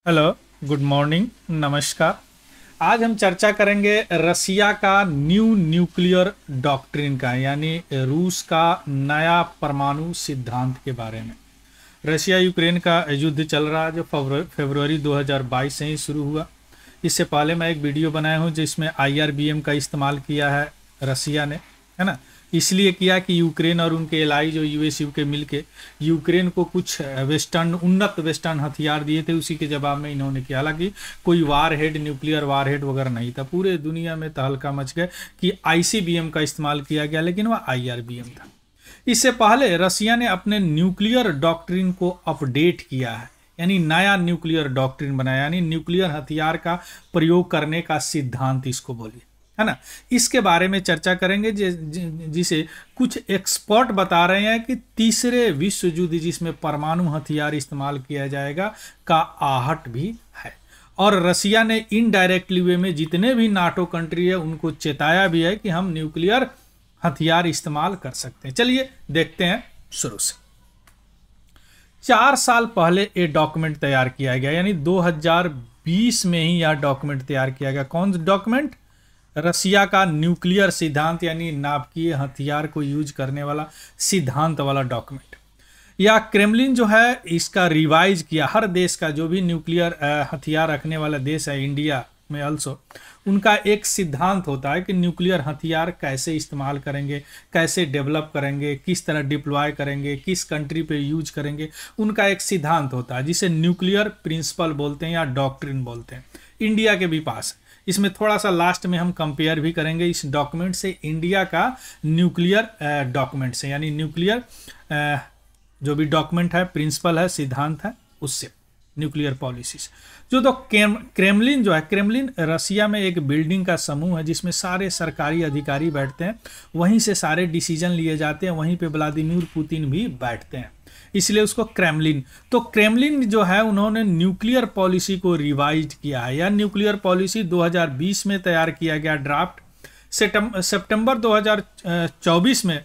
Hello, good morning, नमस्कार। आज हम चर्चा करेंगे रसिया का न्यू न्यूक्लियर डॉक्ट्रिन का, यानी रूस का नया परमाणु सिद्धांत के बारे में। रसिया यूक्रेन का युद्ध चल रहा है जो फरवरी 2022 से ही शुरू हुआ। इससे पहले मैं एक वीडियो बनाया हूँ जिसमें IRBM का इस्तेमाल किया है रसिया ने, है ना। इसलिए किया कि यूक्रेन और उनके एलाई जो US UK मिलके यूक्रेन को कुछ उन्नत वेस्टर्न हथियार दिए थे। उसी के जवाब में इन्होंने किया, हालांकि कोई वारहेड, न्यूक्लियर वारहेड वगैरह नहीं था। पूरे दुनिया में तहलका मच गया कि ICBM का इस्तेमाल किया गया, लेकिन वह IRBM था। इससे पहले रसिया ने अपने न्यूक्लियर डॉक्ट्रिन को अपडेट किया है, यानी नया न्यूक्लियर डॉक्ट्रिन बनाया, यानी न्यूक्लियर हथियार का प्रयोग करने का सिद्धांत इसको बोलिए, है ना। इसके बारे में चर्चा करेंगे जिसे कुछ एक्सपर्ट बता रहे हैं कि तीसरे विश्व युद्ध जिसमें परमाणु हथियार इस्तेमाल किया जाएगा का आहट भी है। और रसिया ने इनडायरेक्टली वे में जितने भी नाटो कंट्री है उनको चेताया भी है कि हम न्यूक्लियर हथियार इस्तेमाल कर सकते हैं। चलिए देखते हैं शुरू से। 4 साल पहले ये डॉक्यूमेंट तैयार किया गया, यानी 2020 में ही यह डॉक्यूमेंट तैयार किया गया। कौन सा डॉक्यूमेंट? रसिया का न्यूक्लियर सिद्धांत, यानी नाभिकीय हथियार को यूज करने वाला सिद्धांत वाला डॉक्यूमेंट। या क्रेमलिन जो है इसका रिवाइज किया। हर देश का जो भी न्यूक्लियर हथियार रखने वाला देश है, इंडिया में ऑल्सो, उनका एक सिद्धांत होता है कि न्यूक्लियर हथियार कैसे इस्तेमाल करेंगे, कैसे डेवलप करेंगे, किस तरह डिप्लॉय करेंगे, किस कंट्री पे यूज करेंगे। उनका एक सिद्धांत होता है जिसे न्यूक्लियर प्रिंसिपल बोलते हैं या डॉक्ट्रिन बोलते हैं। इंडिया के भी पास है। इसमें थोड़ा सा लास्ट में हम कंपेयर भी करेंगे इस डॉक्यूमेंट से इंडिया का न्यूक्लियर डॉक्यूमेंट से, यानी न्यूक्लियर जो भी डॉक्यूमेंट है, प्रिंसिपल है, सिद्धांत है, उससे न्यूक्लियर पॉलिसीज। जो तो क्रेमलिन जो है, क्रेमलिन रसिया में एक बिल्डिंग का समूह है जिसमें सारे सरकारी अधिकारी बैठते हैं, वहीं से सारे डिसीजन लिए जाते हैं, वहीं पे व्लादिमीर पुतिन भी बैठते हैं, इसलिए उसको क्रेमलिन। तो क्रेमलिन जो है उन्होंने न्यूक्लियर पॉलिसी को रिवाइज किया है। या न्यूक्लियर पॉलिसी 2020 में तैयार किया गया ड्राफ्ट, सितंबर 2024 में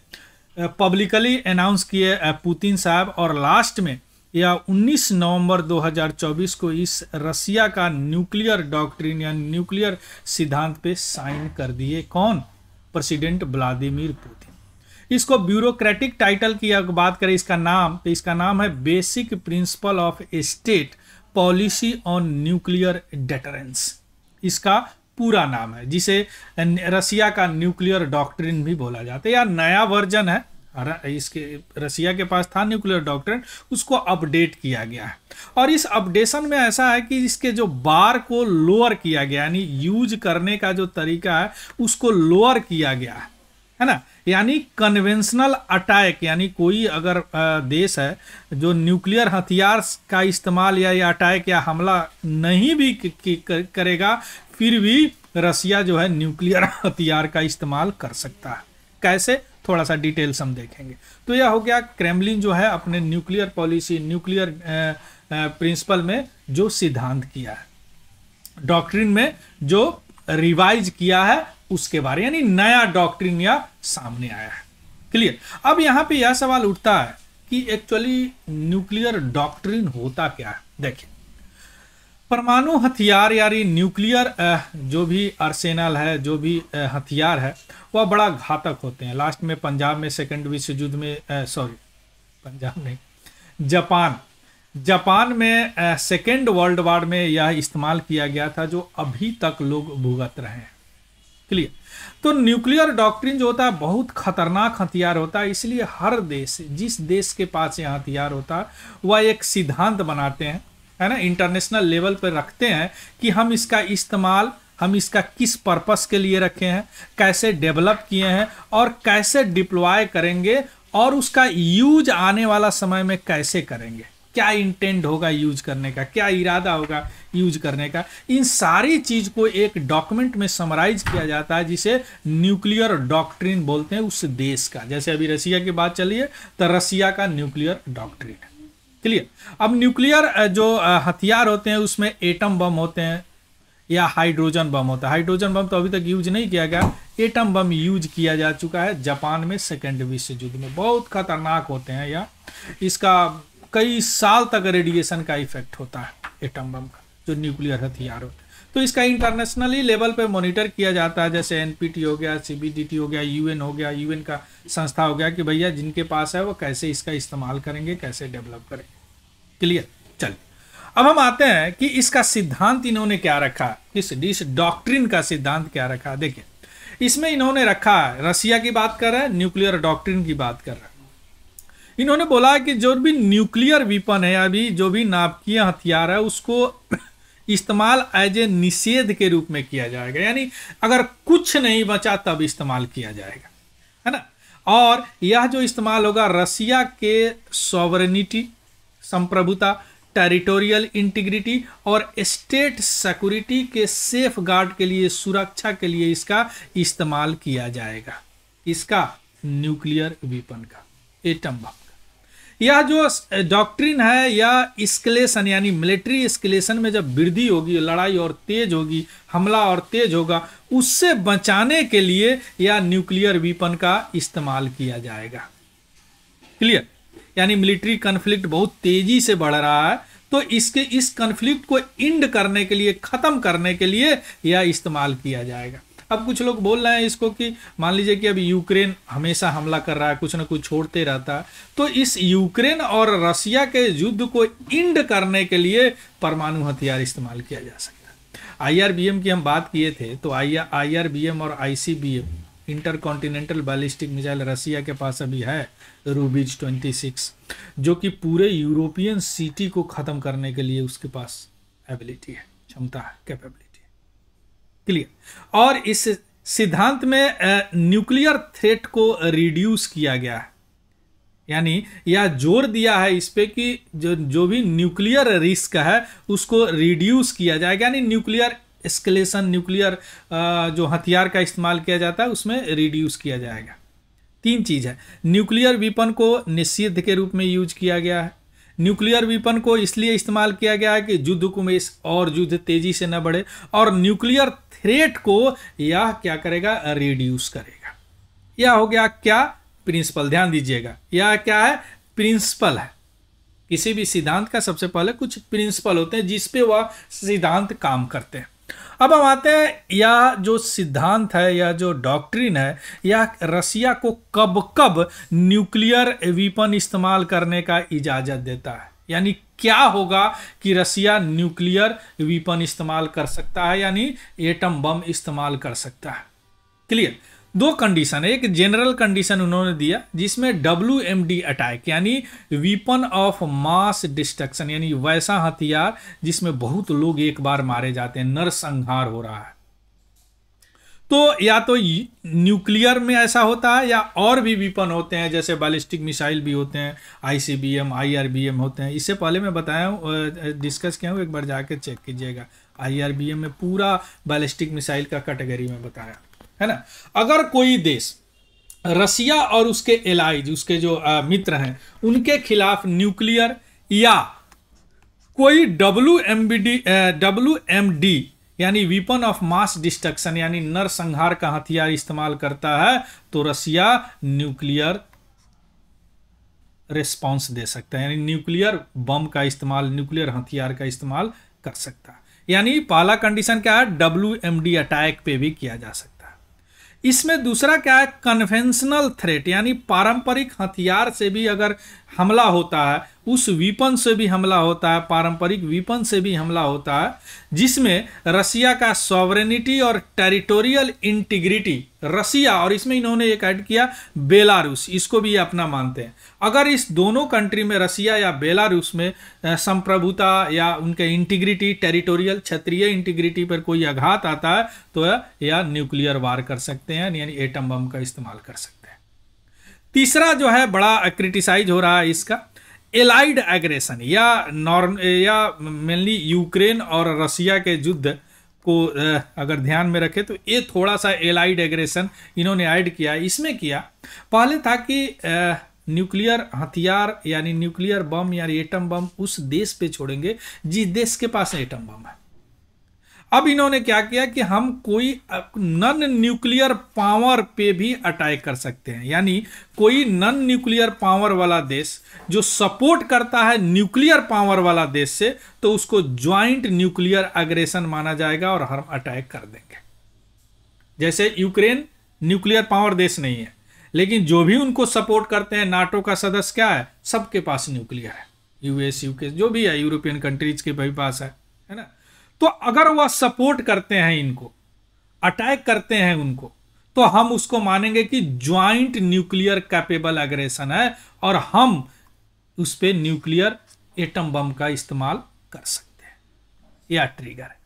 पब्लिकली अनाउंस किए पुतिन साहब, और लास्ट में या 19 नवंबर 2024 को इस रसिया का न्यूक्लियर डॉक्ट्रिन या न्यूक्लियर सिद्धांत पे साइन कर दिए। कौन? President Vladimir Putin. इसको ब्यूरोक्रेटिक टाइटल की अगर बात करें इसका नाम, तो इसका नाम है basic principle of state policy on nuclear deterrence. इसका पूरा नाम है, जिसे रसिया का न्यूक्लियर डॉक्ट्रिन भी बोला जाता है, या नया वर्जन है। इसके रसिया के पास था न्यूक्लियर डॉक्ट्रिन, उसको अपडेट किया गया है। और इस अपडेशन में ऐसा है कि इसके जो बार को लोअर किया गया, यानी यूज करने का जो तरीका है उसको लोअर किया गया है ना। यानी कन्वेंशनल अटैक, यानी कोई अगर देश है जो न्यूक्लियर हथियार का इस्तेमाल या अटैक या हमला नहीं भी करेगा, फिर भी रसिया जो है न्यूक्लियर हथियार का इस्तेमाल कर सकता है। कैसे? थोड़ा सा डिटेल्स हम देखेंगे। तो यह हो गया क्रेमलिन जो है अपने न्यूक्लियर पॉलिसी, न्यूक्लियर प्रिंसिपल में जो सिद्धांत किया है, डॉक्ट्रिन में जो रिवाइज किया है उसके बारे, यानी नया डॉक्ट्रिन या सामने आया है। क्लियर? अब यहाँ पे यह सवाल उठता है कि एक्चुअली न्यूक्लियर डॉक्ट्रिन होता क्या है। देखिए, परमाणु हथियार यानी न्यूक्लियर जो भी आर्सेनल है, जो भी हथियार है, वह बड़ा घातक होते हैं। लास्ट में पंजाब में सेकेंड विश्व युद्ध में पंजाब नहीं, जापान में सेकेंड वर्ल्ड वॉर में यह इस्तेमाल किया गया था, जो अभी तक लोग भुगत रहे हैं। क्लियर? तो न्यूक्लियर डॉक्ट्रिन जो होता है बहुत खतरनाक हथियार होता है, इसलिए हर देश, जिस देश के पास यह हथियार होता है, वह एक सिद्धांत बनाते हैं, है ना, इंटरनेशनल लेवल पर रखते हैं कि हम इसका इस्तेमाल, हम इसका किस पर्पस के लिए रखे हैं, कैसे डेवलप किए हैं और कैसे डिप्लॉय करेंगे, और उसका यूज आने वाला समय में कैसे करेंगे, क्या इंटेंट होगा यूज करने का, क्या इरादा होगा यूज करने का। इन सारी चीज को एक डॉक्यूमेंट में समराइज किया जाता है, जिसे न्यूक्लियर डॉक्ट्रिन बोलते हैं उस देश का। जैसे अभी रसिया की बात चली है, तो रसिया का न्यूक्लियर डॉक्ट्रिन है। क्लियर? अब न्यूक्लियर जो हथियार होते हैं उसमें एटम बम होते हैं या हाइड्रोजन बम होता है। हाइड्रोजन बम तो अभी तक यूज नहीं किया गया, एटम बम यूज किया जा चुका है जापान में सेकेंड विश्व युद्ध में। बहुत खतरनाक होते हैं, या इसका कई साल तक रेडिएशन का इफेक्ट होता है एटम बम का। जो न्यूक्लियर हथियार होते हैं। तो इसका इंटरनेशनली लेवल पे मॉनिटर किया जाता है, जैसे एनपीटी हो गया, सीबीडीटी हो गया, यूएन हो गया, यूएन का संस्था हो गया, कि भैया जिनके पास है वो कैसे इसका इस्तेमाल करेंगे, कैसे डेवलप करेंगे। क्लियर। चलिए अब हम आते हैं कि इसका सिद्धांत इन्होंने क्या रखा, इस डॉक्ट्रिन का सिद्धांत क्या रखा। देखिए इसमें इन्होंने रखा है, रसिया की बात कर रहा है, न्यूक्लियर डॉक्ट्रिन की बात कर रहा है। इन्होंने बोला कि जो भी न्यूक्लियर वेपन है, अभी जो भी नाभिकीय हथियार है, उसको इस्तेमाल एज ए निषेध के रूप में किया जाएगा, यानी अगर कुछ नहीं बचा तब इस्तेमाल किया जाएगा, है ना। और यह जो इस्तेमाल होगा रसिया के सॉवरेनिटी, संप्रभुता, टेरिटोरियल इंटीग्रिटी और स्टेट सिक्योरिटी के सेफ गार्ड के लिए, सुरक्षा के लिए इसका इस्तेमाल किया जाएगा, इसका न्यूक्लियर वेपन का, एटम बम का। यह जो डॉक्ट्रिन है या एस्केलेशन यानी मिलिट्री एस्केलेशन में जब वृद्धि होगी, लड़ाई और तेज होगी, हमला और तेज होगा, उससे बचाने के लिए यह न्यूक्लियर वेपन का इस्तेमाल किया जाएगा। क्लियर। यानी मिलिट्री कन्फ्लिक्ट बहुत तेजी से बढ़ रहा है, तो इस कन्फ्लिक्ट को इंड करने के लिए, खत्म करने के लिए यह इस्तेमाल किया जाएगा। अब कुछ लोग बोल रहे हैं इसको कि मान लीजिए कि अभी यूक्रेन हमेशा हमला कर रहा है, कुछ ना कुछ छोड़ते रहता है, तो इस यूक्रेन और रसिया के युद्ध को इंड करने के लिए परमाणु हथियार इस्तेमाल किया जा सकता है। आईआरबीएम की हम बात किए थे, तो आईआरबीएम और आईसीबीएम, इंटरकॉन्टिनेंटल बैलिस्टिक मिसाइल, रसिया के पास अभी है रूबिज 26, जो कि पूरे यूरोपियन सिटी को खत्म करने के लिए उसके पास एबिलिटी है, क्षमता है, कैपेबिलिटी। क्लियर। और इस सिद्धांत में न्यूक्लियर थ्रेट को रिड्यूस किया गया है, यानी यह जोर दिया है इस पे कि जो भी न्यूक्लियर रिस्क है उसको रिड्यूस किया जाएगा, यानी न्यूक्लियर एस्केलेशन, न्यूक्लियर जो हथियार का इस्तेमाल किया जाता है उसमें रिड्यूस किया जाएगा। तीन चीज है, न्यूक्लियर वेपन को निषिद्ध के रूप में यूज किया गया है, न्यूक्लियर वेपन को इसलिए इस्तेमाल किया गया है कि युद्ध को में और युद्ध तेजी से न बढ़े, और न्यूक्लियर थ्रेट को यह क्या करेगा, रिड्यूस करेगा। यह हो गया क्या, प्रिंसिपल। ध्यान दीजिएगा, यह क्या है, प्रिंसिपल है। किसी भी सिद्धांत का सबसे पहले कुछ प्रिंसिपल होते हैं जिसपे वह सिद्धांत काम करते हैं। अब हम आते हैं, यह जो सिद्धांत है या जो डॉक्ट्रिन है, यह रसिया को कब कब न्यूक्लियर वेपन इस्तेमाल करने का इजाजत देता है, यानी क्या होगा कि रसिया न्यूक्लियर वेपन इस्तेमाल कर सकता है, यानी एटम बम इस्तेमाल कर सकता है। क्लियर। दो कंडीशन है, एक जनरल कंडीशन उन्होंने दिया जिसमें WMD अटैक यानी वेपन ऑफ मास डिस्ट्रक्शन, यानी वैसा हथियार जिसमें बहुत लोग एक बार मारे जाते हैं, नरसंहार हो रहा है। तो या तो न्यूक्लियर में ऐसा होता है या और भी वेपन होते हैं, जैसे बैलिस्टिक मिसाइल भी होते हैं, ICBM, IRBM होते हैं। इससे पहले मैं बताया हूँ, डिस्कस किया हूँ, एक बार जाके चेक कीजिएगा। IRBM में पूरा बैलिस्टिक मिसाइल का कैटेगरी में बताया है ना। अगर कोई देश रसिया और उसके एलाइज, उसके जो मित्र हैं, उनके खिलाफ न्यूक्लियर या कोई WMD यानी वेपन ऑफ मास डिस्ट्रक्शन यानी नरसंहार का हथियार इस्तेमाल करता है, तो रसिया न्यूक्लियर रिस्पॉन्स दे सकता है, यानी न्यूक्लियर बम का इस्तेमाल, न्यूक्लियर हथियार का इस्तेमाल कर सकता है। यानी पहला कंडीशन क्या है, WMD अटैक पे भी किया जा सकता है। इसमें दूसरा क्या है, कन्वेंशनल थ्रेट, यानी पारंपरिक हथियार से भी अगर हमला होता है, उस वेपन से भी हमला होता है, पारंपरिक वेपन से भी हमला होता है, जिसमें रसिया का सॉवरेनिटी और टेरिटोरियल इंटीग्रिटी, रसिया और इसमें इन्होंने एक ऐड किया बेलारूस, इसको भी अपना मानते हैं। अगर इस दोनों कंट्री में, रसिया या बेलारूस में संप्रभुता या उनके इंटीग्रिटी, टेरिटोरियल क्षेत्रीय इंटीग्रिटी पर कोई आघात आता है, तो यह न्यूक्लियर वार कर सकते हैं, यानी एटम बम का इस्तेमाल कर सकते हैं। तीसरा जो है बड़ा क्रिटिसाइज हो रहा है इसका, एलाइड एग्रेशन या मेनली यूक्रेन और रसिया के युद्ध को अगर ध्यान में रखें तो ये थोड़ा सा एलाइड एग्रेशन इन्होंने ऐड किया। इसमें किया पहले था कि न्यूक्लियर हथियार यानी न्यूक्लियर बम या एटम बम उस देश पे छोड़ेंगे जिस देश के पास एटम बम है। अब इन्होंने क्या किया कि हम कोई नॉन न्यूक्लियर पावर पे भी अटैक कर सकते हैं, यानी कोई नॉन न्यूक्लियर पावर वाला देश जो सपोर्ट करता है न्यूक्लियर पावर वाला देश से, तो उसको ज्वाइंट न्यूक्लियर अग्रेशन माना जाएगा और हम अटैक कर देंगे। जैसे यूक्रेन न्यूक्लियर पावर देश नहीं है, लेकिन जो भी उनको सपोर्ट करते हैं, नाटो का सदस्य क्या है, सबके पास न्यूक्लियर है, यूएस यूके जो भी है, यूरोपियन कंट्रीज के भी पास है ना। तो अगर वह सपोर्ट करते हैं इनको, अटैक करते हैं उनको, तो हम उसको मानेंगे कि ज्वाइंट न्यूक्लियर कैपेबल अग्रेशन है और हम उस पे न्यूक्लियर एटम बम का इस्तेमाल कर सकते हैं, या ट्रिगर है।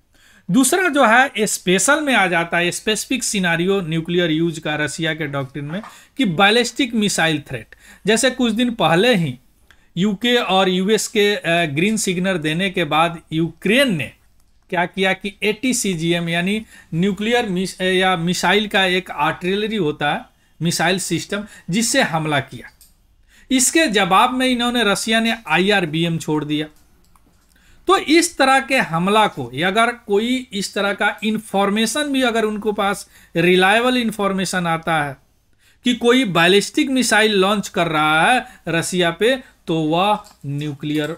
दूसरा जो है स्पेशल में आ जाता है, स्पेसिफिक सिनारियो न्यूक्लियर यूज का रसिया के डॉक्ट्रिन में, कि बैलिस्टिक मिसाइल थ्रेट। जैसे कुछ दिन पहले ही यूके और यूएस के ग्रीन सिग्नल देने के बाद यूक्रेन ने क्या किया कि ATCGM यानी न्यूक्लियर या मिसाइल का एक आर्टिलरी होता है मिसाइल सिस्टम, जिससे हमला किया। इसके जवाब में इन्होंने, रसिया ने IRBM छोड़ दिया। तो इस तरह के हमला को, अगर कोई इस तरह का इंफॉर्मेशन भी अगर उनको पास रिलायबल इंफॉर्मेशन आता है कि कोई बैलिस्टिक मिसाइल लॉन्च कर रहा है रसिया पे, तो वह न्यूक्लियर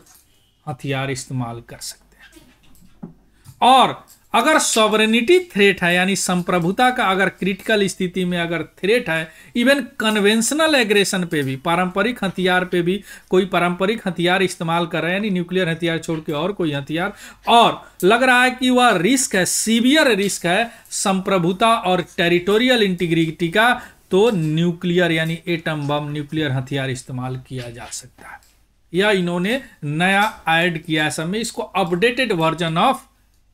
हथियार इस्तेमाल कर सकते हैं। और अगर सॉवरेनिटी थ्रेट है, यानी संप्रभुता का अगर क्रिटिकल स्थिति में अगर थ्रेट है, इवन कन्वेंशनल एग्रेशन पे भी, पारंपरिक हथियार पे भी, कोई पारंपरिक हथियार इस्तेमाल कर रहे हैं, यानी न्यूक्लियर हथियार छोड़ के और कोई हथियार, और लग रहा है कि वह रिस्क है, सीवियर रिस्क है संप्रभुता और टेरिटोरियल इंटीग्रिटी का, तो न्यूक्लियर यानी एटम बम, न्यूक्लियर हथियार इस्तेमाल किया जा सकता है। या इन्होंने नया ऐड किया सब में, इसको अपडेटेड वर्जन ऑफ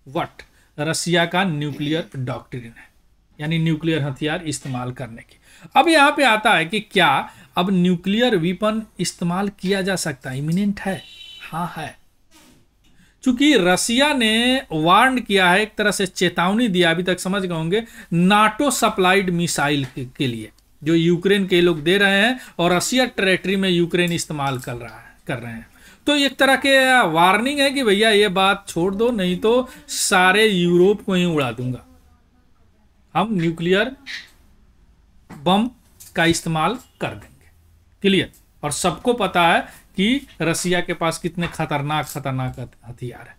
व्हाट, रसिया का न्यूक्लियर डॉक्ट्रिन है, यानी न्यूक्लियर हथियार इस्तेमाल करने की। अब यहां पे आता है कि क्या अब न्यूक्लियर वेपन इस्तेमाल किया जा सकता है, इमिनेंट है? हाँ है, चूंकि रसिया ने वार्न किया है, एक तरह से चेतावनी दिया, अभी तक समझ गए होंगे, नाटो सप्लाइड मिसाइल के लिए जो यूक्रेन के लोग दे रहे हैं और रसिया टेरिटरी में यूक्रेन इस्तेमाल कर रहे हैं। तो एक तरह के वार्निंग है कि भैया ये बात छोड़ दो, नहीं तो सारे यूरोप को ही उड़ा दूंगा, हम न्यूक्लियर बम का इस्तेमाल कर देंगे। क्लियर? और सबको पता है कि रसिया के पास कितने खतरनाक हथियार है।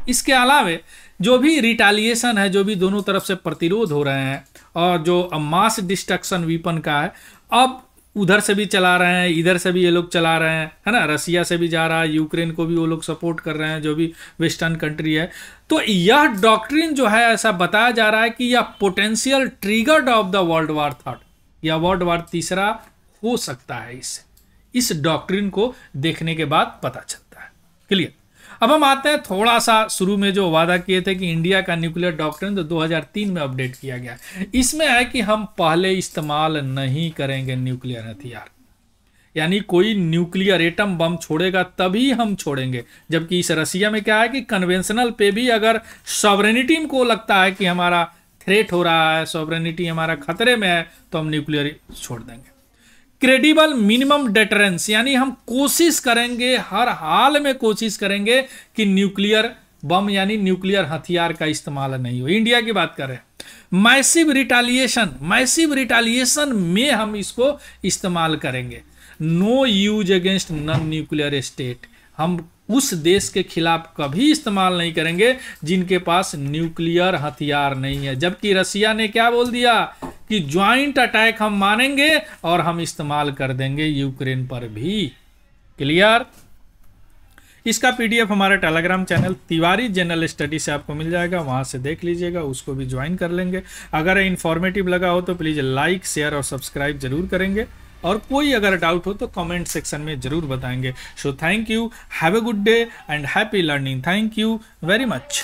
इसके अलावा जो भी रिटालिएशन है, जो भी दोनों तरफ से प्रतिरोध हो रहे हैं, और जो मास डिस्ट्रक्शन वेपन का है, अब उधर से भी चला रहे हैं, इधर से भी ये लोग चला रहे हैं, है ना, रसिया से भी जा रहा है, यूक्रेन को भी वो लोग सपोर्ट कर रहे हैं, जो भी वेस्टर्न कंट्री है। तो यह डॉक्ट्रिन जो है, ऐसा बताया जा रहा है कि यह potential triggered of the world war third या वर्ल्ड वार तीसरा हो सकता है। इस डॉक्ट्रिन को देखने के बाद पता चलता है। क्लियर? अब हम आते हैं, थोड़ा सा शुरू में जो वादा किए थे कि इंडिया का न्यूक्लियर डॉक्ट्रिन तो 2003 में अपडेट किया गया, इसमें है कि हम पहले इस्तेमाल नहीं करेंगे न्यूक्लियर हथियार, यानी कोई न्यूक्लियर एटम बम छोड़ेगा तभी हम छोड़ेंगे। जबकि इस रसिया में क्या है कि कन्वेंशनल पे भी अगर सॉवरेनिटी को लगता है कि हमारा थ्रेट हो रहा है, सॉवरेनिटी हमारा खतरे में है, तो हम न्यूक्लियर छोड़ देंगे। क्रेडिबल मिनिमम डेटरेंस, यानी हम कोशिश करेंगे, हर हाल में कोशिश करेंगे कि न्यूक्लियर बम यानी न्यूक्लियर हथियार का इस्तेमाल नहीं हो। इंडिया की बात कर रहे हैं। मैसिव रिटालिएशन में हम इसको इस्तेमाल करेंगे। No use against non nuclear state, हम उस देश के खिलाफ कभी इस्तेमाल नहीं करेंगे जिनके पास न्यूक्लियर हथियार नहीं है। जबकि रसिया ने क्या बोल दिया कि ज्वाइंट अटैक हम मानेंगे और हम इस्तेमाल कर देंगे यूक्रेन पर भी। क्लियर? इसका PDF हमारे Telegram channel Tiwari general study से आपको मिल जाएगा, वहां से देख लीजिएगा, उसको भी ज्वाइन कर लेंगे। अगर इन्फॉर्मेटिव लगा हो तो प्लीज़ लाइक, शेयर और सब्सक्राइब जरूर करेंगे, और कोई अगर डाउट हो तो कमेंट सेक्शन में जरूर बताएंगे। So thank you, have a good day and happy learning. Thank you very much.